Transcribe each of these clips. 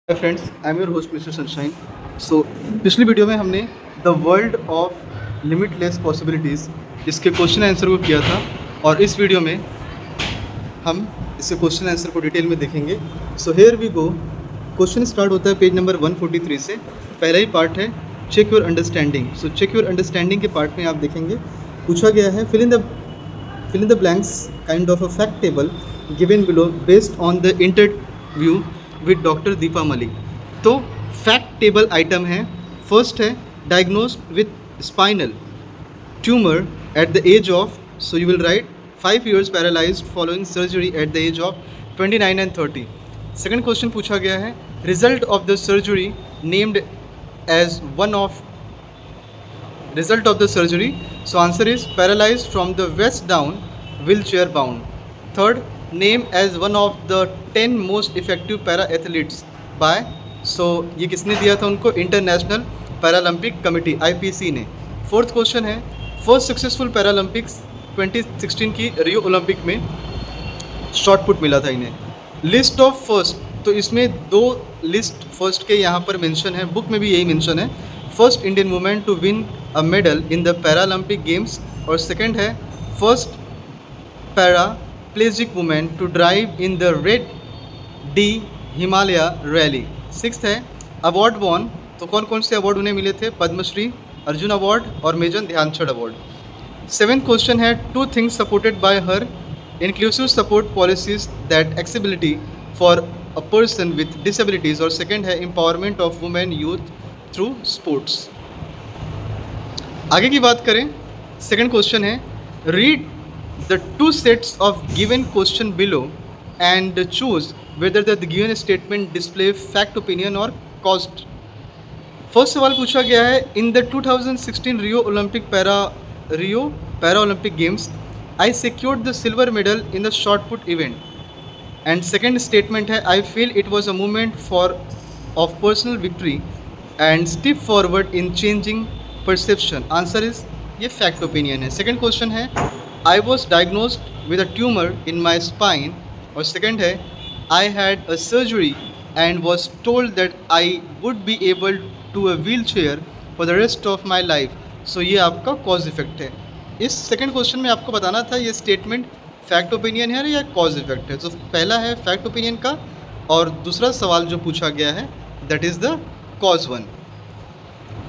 Hi friends, I am your host mister Sunshine. So पिछली video में हमने the world of limitless possibilities इसके question answer को किया था और इस वीडियो में हम इसके क्वेश्चन आंसर को डिटेल में देखेंगे। So here we go. Question start होता है पेज नंबर 143 से। पहला ही पार्ट है check your understanding. So check your understanding के पार्ट में आप देखेंगे पूछा गया है fill in the blanks kind of a fact table given below based on the interview with doctor Deepa Malik. तो फैक्ट टेबल आइटम है। फर्स्ट है diagnosed with spinal tumour at the age of, so you will write 5 years paralysed following surgery at the age of 29 and 30। Second question पूछा गया है result of the surgery named as one of result of the surgery, so answer is paralyzed from the waist down, wheelchair bound. Third, name as one of the 10 most effective para athletes by, so ये किसने दिया था उनको? International Paralympic committee IPC ने। Fourth question है first successful Paralympics 2016 की Rio Olympic में short put मिला था इन्हें। लिस्ट ऑफ फर्स्ट, तो इसमें दो लिस्ट फर्स्ट के यहाँ पर मेंशन है, बुक में भी यही मेंशन है। First Indian women to win a medal in the Paralympic games, और सेकंड है first paraplegic women to drive in the Raid de Himalaya rally. Sixth है अवार्ड वॉन, तो कौन कौन से अवार्ड उन्हें मिले थे? पद्मश्री, अर्जुन अवार्ड और major Dhyan Chand award. Seventh question है two things supported by her inclusive support policies that accessibility for a person with disabilities, और सेकंड है empowerment of women youth through sports. आगे की बात करें, सेकंड क्वेश्चन है read the two sets of given question below and choose whether the given statement display fact, opinion और cost. First सवाल पूछा गया है in the 2016 Rio para Olympic games I secured the silver medal in the short put event, and second statement है I feel it was a movement for of personal victory and step forward in changing perception. Answer is, ये fact opinion है। Second question है I was diagnosed with a tumour in my spine, और second है I had a surgery and was told that I would be able to a wheel chair for the rest of my life. So ये आपका cause effect है। इस second question में आपको बताना था ये स्टेटमेंट फैक्ट ओपिनियन है या कॉज इफेक्ट है। तो पहला है फैक्ट ओपिनियन का, और दूसरा सवाल जो पूछा गया है that is the cause one,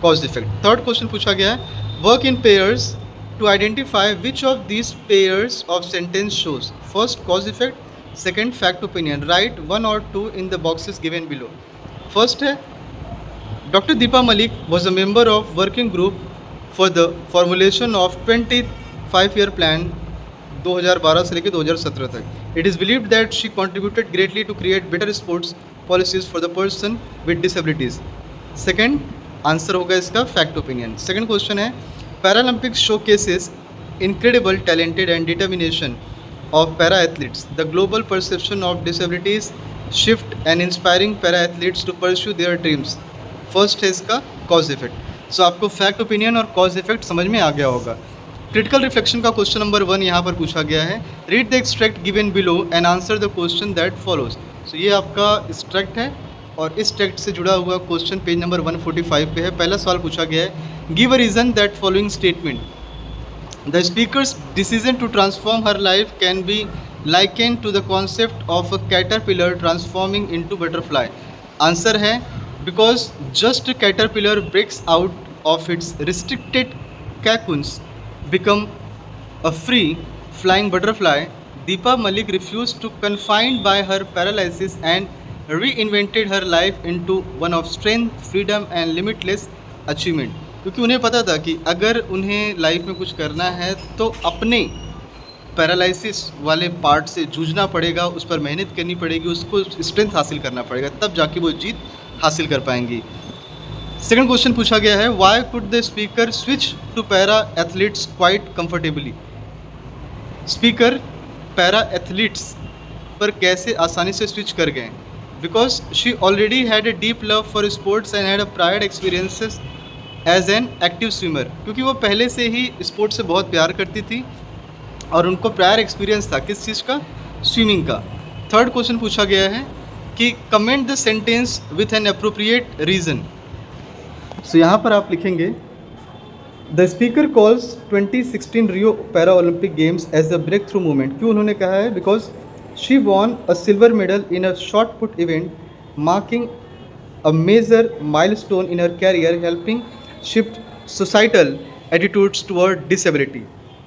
cause effect. Third question पूछा गया है work in pairs to identify which of this pairs of sentence shows first cause effect, second fact opinion. Write one और two in the boxes given below. First है doctor Deepa Malik was a member of working group for the formulation of 25-year plan 2012 से लेकर 2017 तक। It is believed that she contributed greatly to create better sports policies for the person with disabilities. Second answer होगा इसका fact opinion. Second question है Paralympics showcases incredible talented and determination of para athletes, the global perception of disabilities shift and inspiring para athletes to pursue their dreams. First है इसका cause effect. So आपको fact opinion और cause effect समझ में आ गया होगा। Critical reflection का क्वेश्चन नंबर 1 यहाँ पर पूछा गया है read the extract given below and answer the question that follows. So ये आपका एक्सट्रैक्ट है और इस टेक्स्ट से जुड़ा हुआ क्वेश्चन पेज नंबर 145 पे है। पहला सवाल पूछा गया है give a reason that following statement the speaker's decision to transform her life can be likened to the concept of a caterpillar transforming into butterfly. Answer है because just caterpillar breaks out of its restricted cocoons become a free flying butterfly, Deepa Malik refused to confined by her paralysis and reinvented her life into one of strength, freedom and limitless achievement। क्योंकि उन्हें पता था कि अगर उन्हें life में कुछ करना है तो अपने पैरालिसिस वाले पार्ट से जूझना पड़ेगा, उस पर मेहनत करनी पड़ेगी, उसको स्ट्रेंथ हासिल करना पड़ेगा, तब जाके वो जीत हासिल कर पाएंगी। सेकंड क्वेश्चन पूछा गया है why could the speaker switch to para athletes quite comfortably. Speaker para athletes पर कैसे आसानी से स्विच कर गए? Because she already had a deep love for sports and had a prior experiences as an active swimmer. क्योंकि वो पहले से ही स्पोर्ट्स से बहुत प्यार करती थी और उनको प्रायर एक्सपीरियंस था किस चीज़ का? स्विमिंग का। थर्ड क्वेश्चन पूछा गया है कि comment the sentence with an appropriate reason. So यहाँ पर आप लिखेंगे the speaker calls 2016 Rio para Olympic games as the break through movement. क्यों उन्होंने कहा है? Because she won a silver medal in a shot put event marking a major milestone in her career, helping shift societal attitudes toward disability।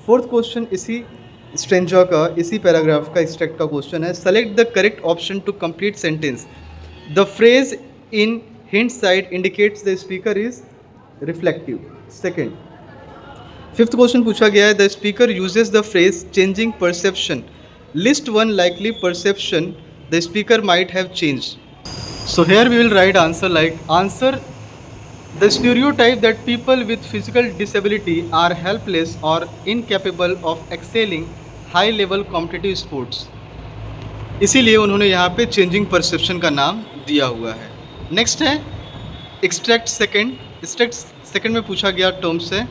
Fourth question इसी stanza का, इसी paragraph का extract का question है। Select the correct option to complete sentence. The phrase in hindsight indicates the speaker is reflective. Second. Fifth question पूछा गया है the speaker uses the phrase changing perception. List one likely perception the speaker might have changed. So here we will write answer like answer the stereotype that people with physical disability are helpless or incapable of excelling high level competitive sports। इसीलिए उन्होंने यहाँ पे changing perception का नाम दिया हुआ है। Next है एक्सट्रैक्ट सेकंड। एक्सट्रैक्ट सेकंड में पूछा गया टर्म्स है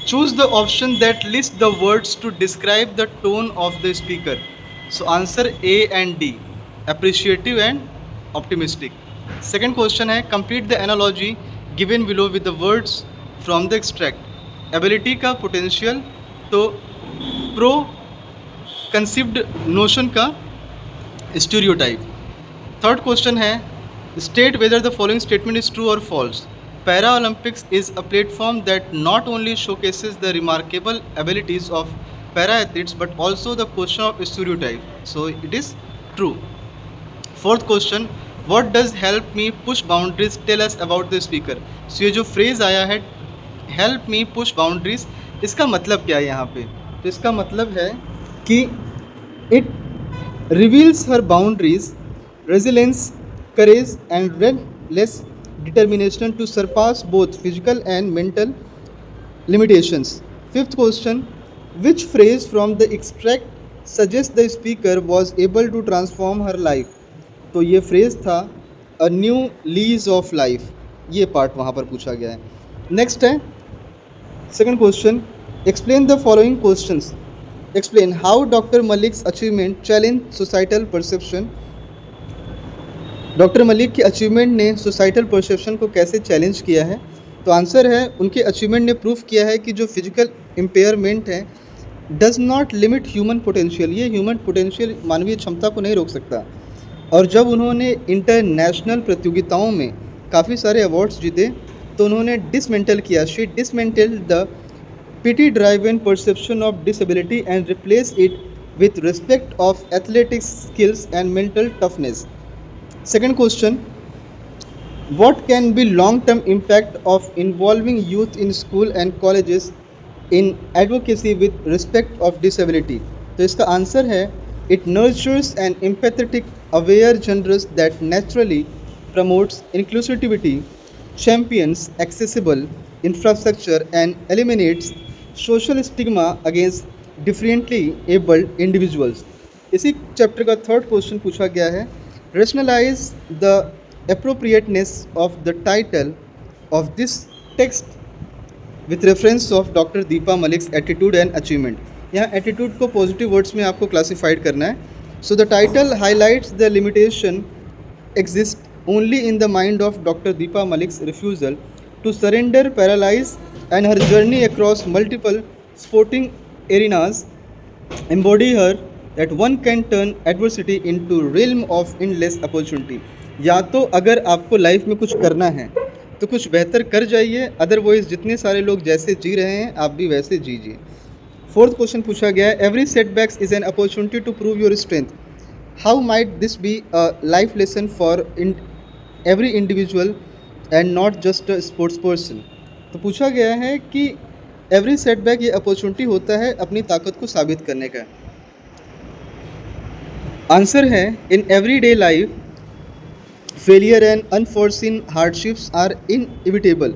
choose the option that list the words to describe the tone of the speaker. So answer A and D, appreciative and optimistic. Second question है complete the analogy given below with the words from the extract. Ability का potential तो preconceived notion का stereotype. Third question है state whether the following statement is true और false. Para Olympics is a platform that not only showcases the remarkable abilities of para athletes but also the question of stereotype, so it is true. Fourth question what does help me push boundaries tell us about the speaker. So ये जो phrase आया है help me push boundaries, इसका मतलब क्या है यहाँ पे? तो इसका मतलब है कि it reveals her boundaries, resilience, courage and रेलेस determination to surpass both physical and mental limitations। Fifth question, which phrase from the extract suggests the speaker was able to transform her life। तो ये phrase था a new lease of life, ये part वहाँ पर पूछा गया है। Next है second question, explain the following questions. Explain how doctor Malik's achievement challenge societal perception. Doctor Malik की अचीवमेंट ने सोसाइटल परसेप्शन को कैसे चैलेंज किया है? तो आंसर है उनके अचीवमेंट ने प्रूफ किया है कि जो फिजिकल इम्पेयरमेंट है does not limit human potential. ये ह्यूमन पोटेंशियल, मानवीय क्षमता को नहीं रोक सकता। और जब उन्होंने इंटरनेशनल प्रतियोगिताओं में काफ़ी सारे अवार्ड्स जीते तो उन्होंने डिसमेंटल किया, she dismantle the pity driven perception of disability and replace it with respect of athletics skills and mental toughness. Second question, what can be long-term impact of involving youth in school and colleges in advocacy with respect of disability? तो इसका answer है it nurtures an empathetic, aware generous that naturally promotes inclusivity, champions accessible infrastructure and eliminates social stigma against differently abled individuals। इसी chapter का third question पूछा गया है rationalize the appropriateness of the title of this text with reference of Dr. Deepa Malik's attitude and achievement। यहाँ attitude को positive words में आपको classified करना है। So the title highlights the limitation exist only in the mind of doctor Deepa Malik's refusal to surrender paralyze and her journey across multiple sporting arenas embody her that one can turn adversity into realm of endless opportunity. या तो अगर आपको life में कुछ करना है तो कुछ बेहतर कर जाइए, अदरवाइज जितने सारे लोग जैसे जी रहे हैं आप भी वैसे जीजिए। फोर्थ क्वेश्चन पूछा गया है every setbacks is an opportunity to prove your strength, how might this be a life lesson for every individual and not just a sports person. तो पूछा गया है कि एवरी सेटबैक ये अपॉर्चुनिटी होता है अपनी ताकत को साबित करने का। आंसर है in every day life failure and unforeseen hardships are inevitable.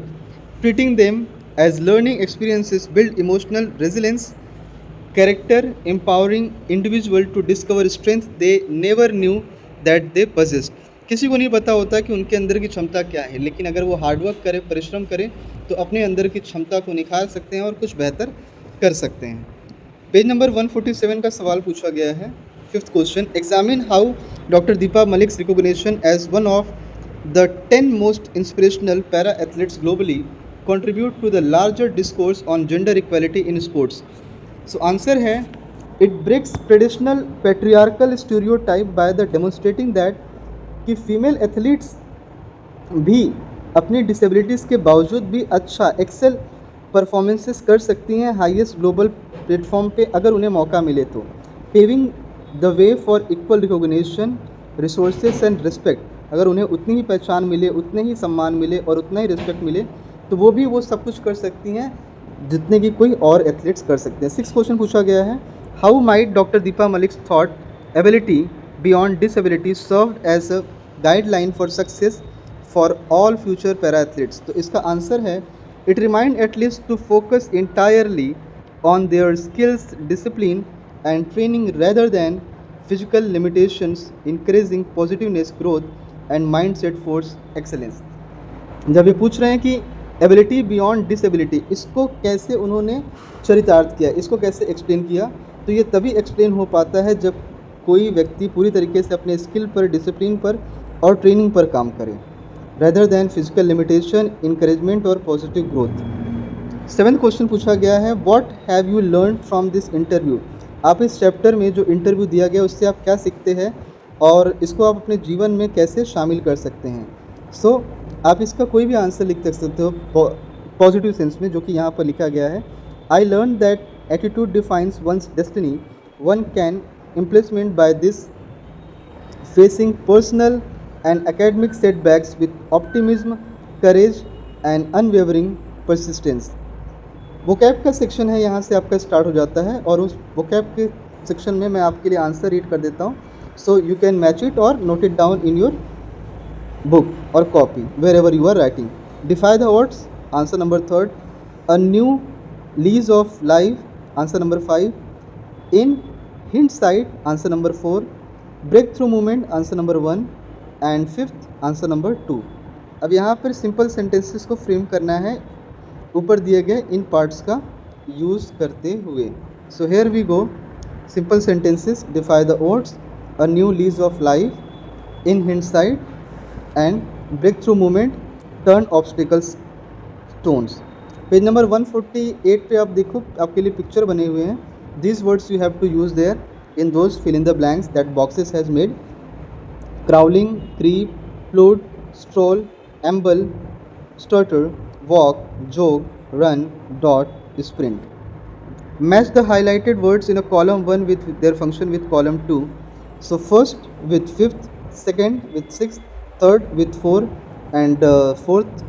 Treating them as learning experiences build emotional resilience, character, empowering individual to discover strength they never knew that they possessed। किसी को नहीं पता होता कि उनके अंदर की क्षमता क्या है, लेकिन अगर वो हार्डवर्क करे, परिश्रम करे तो अपने अंदर की क्षमता को निखार सकते हैं और कुछ बेहतर कर सकते हैं। पेज नंबर 147 का सवाल पूछा गया है Fifth question, examine how Dr. Deepa Malik's recognition as one of the 10 most inspirational para athletes globally contribute to the larger discourse on gender equality in sports. So answer है, it breaks traditional patriarchal stereotype by the demonstrating that कि female athletes भी अपनी disabilities के बावजूद भी अच्छा Excel performances कर सकती हैं हाईएस्ट ग्लोबल प्लेटफॉर्म पे अगर उन्हें मौका मिले तो, paving the way for equal recognition resources and respect. अगर उन्हें उतनी ही पहचान मिले, उतने ही सम्मान मिले और उतना ही रिस्पेक्ट मिले तो वो सब कुछ कर सकती हैं जितने की कोई और एथलीट्स कर सकते हैं। 6 क्वेश्चन पूछा गया है, how might doctor Deepa Malik's thought ability beyond disability served as a guideline for success for all future para athletes. तो इसका आंसर है, it remind at least to focus entirely on their skills, discipline and training rather than physical limitations, increasing positiveness, growth and mind set force excellence. जब ये पूछ रहे हैं कि ability beyond disability, इसको कैसे उन्होंने चरितार्थ किया, इसको कैसे एक्सप्लेन किया, तो ये तभी एक्सप्लेन हो पाता है जब कोई व्यक्ति पूरी तरीके से अपने स्किल पर, डिसिप्लिन पर और ट्रेनिंग पर काम करे, rather than physical limitation, encouragement और पॉजिटिव ग्रोथ। 7th क्वेश्चन पूछा गया है, what have you learn from this interview. आप इस चैप्टर में जो इंटरव्यू दिया गया उससे आप क्या सीखते हैं और इसको आप अपने जीवन में कैसे शामिल कर सकते हैं। सो आप इसका कोई भी आंसर लिख सकते हो पॉजिटिव सेंस में, जो कि यहाँ पर लिखा गया है, I learn that attitude defines one's destiny, one can implement by this facing personal and academic setbacks with optimism, courage and unwavering persistence. Vocab का सेक्शन है, यहाँ से आपका स्टार्ट हो जाता है और उस वोकैब के सेक्शन में मैं आपके लिए आंसर रीड कर देता हूँ, so you can match it और note it down in your book or copy wherever you are writing. Defy the odds, answer number 3rd. A new lease of life, answer number 5. In hindsight, answer number 4. Breakthrough movement, answer number 1. And 5th, answer number 2. अब यहाँ पर simple sentences को frame करना है ऊपर दिए गए इन parts का यूज़ करते हुए। So here we go, simple sentences, defy the odds, a new lease of life, in hindsight and break through movement, turn obstacles stones. Page number 148 पे आप देखो, आपके लिए पिक्चर बने हुए हैं। These words you have to use there in those fill in the blanks that boxes has made. Crawling, creep, float, stroll, amble, stutter, walk, jog, run, dot, sprint. Match the highlighted words in a column 1 with their function with column 2. So first with 5th, second with 6th, third with 4 and fourth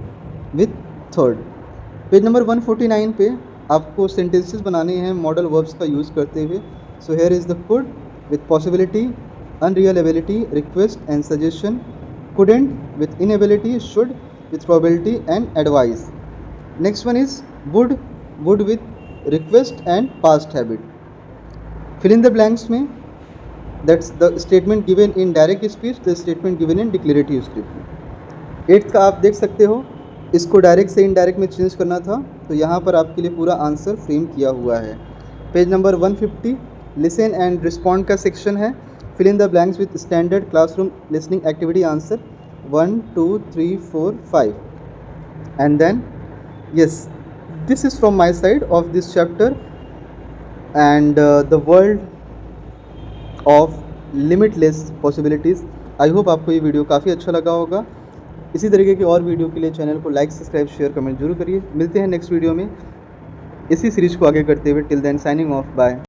with third. Page number 149 पे आपको sentences बनाने हैं modal verbs का use करते हुए। So here is the could with possibility, unreal ability, request and suggestion, couldn't with inability, should with probability and advice. Next one is would with request and past habit. Fill in the blanks में that's the statement given in direct speech, the statement given in declarative statement. 8th का आप देख सकते हो, इसको direct से indirect में change करना था, तो यहाँ पर आपके लिए पूरा आंसर फ्रेम किया हुआ है। Page number 150 listen and respond का सेक्शन है। Fill in the blanks with standard classroom listening activity answer 1, 2, 3, 4, 5 and then yes, this is from my side of this chapter and the world of limitless possibilities. I hope आपको ये video काफ़ी अच्छा लगा होगा। इसी तरीके की और वीडियो के लिए चैनल को लाइक, सब्सक्राइब, शेयर, कमेंट जरूर करिए। मिलते हैं नेक्स्ट वीडियो में इसी सीरीज़ को आगे करते हुए। Till then signing off, bye.